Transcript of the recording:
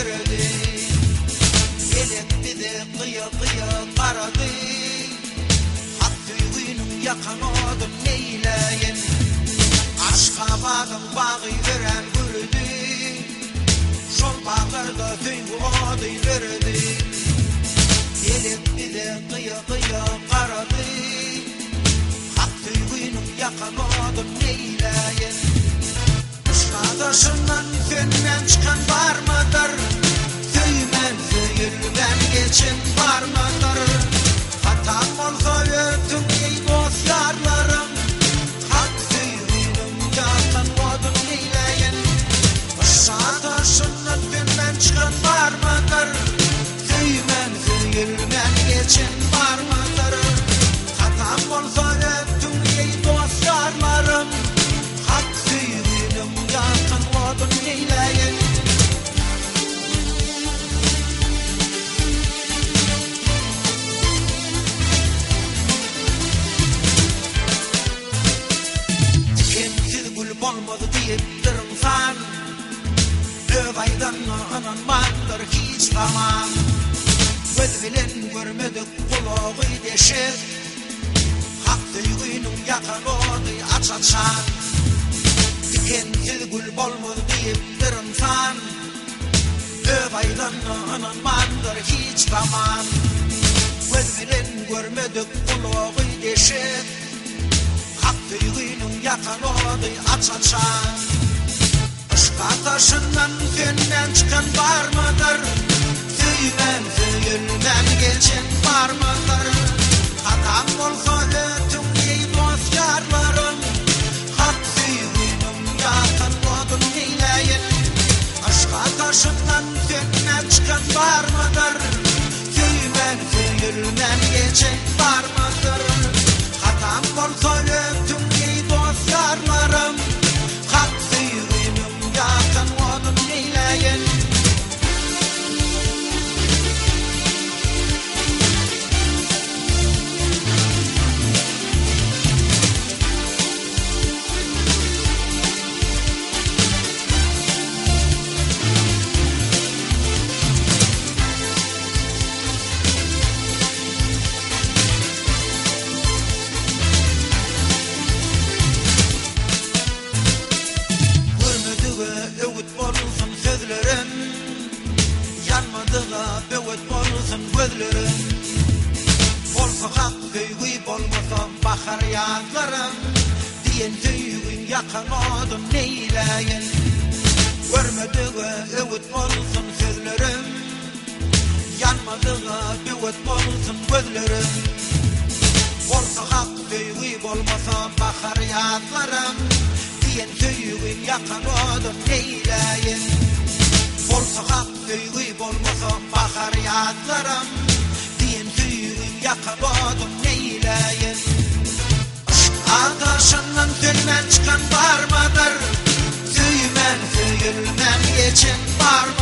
verdi. Eletti de kıya kıya karadı. Hattı günüm yakamadım neyleyin. Aşka bağım bağı veren gördü. Şol bağırda tüyü adı verdi. Eletti de kıya kıya karadı. Hattı günüm yakamadım neyleyin. Adaşından fönmen çıkan var mıdır? Tüymen tüyülmen geçin var mıdır? Hatam olsa öptüm ey dost yarlarım. Hak tüyünüm yakın odun eyleyin. Adaşından fönmen çıkan var mıdır? Tüymen tüyülmen geçin var mıdır? Hatam olsa öptüm ey dost yarlarım. Hak tüyünüm yakın odun eyleyin. Dikensiz gül olmadı deyip durumsan, Övaydan ananmandır hiç zaman. Göz bilen görmedik kulağı deşir. Hak tüyünüm yakın odu açaçan. Dikensiz gül olmadı deyip durumsan, Övaydan ananmandır hiç zaman. Göz bilen görmedik kulağı deşir. Hak tüyünüm yakın odu açaçan. Işık taşından fönmen çıkan var mıdır? Tüymen tüyülmen geçin var mıdır? Hatam olsa ötüm ey dost yarlarım. Hak tüyünüm yakın odun eyleyin. Işık taşından fönmen çıkan var mıdır? Tüymen tüyülmen geçin var mıdır? Hatam olsa ötüm ey dost yarlarım. Hak tüyünüm yakın odun eyleyin. Gözlerim olsa hak tüyü olmasa bakar yağlarım. Diyen tüyün yakın odun neyleyin. Görmediği öğüt olsun sözlerim. Yanmadığı büyüt olsun gözlerim. Olsa hak tüyü olmasa bakar yağlarım. Diyen tüyün yakın odun neyleyin. Olsa hak tüyü olmasa bakar yağlarım. Diyen tüyün yakın odun neyleyin. Adaşından fönmen çıkan var mıdır? Tüymen tüyülmen geçin var mıdır?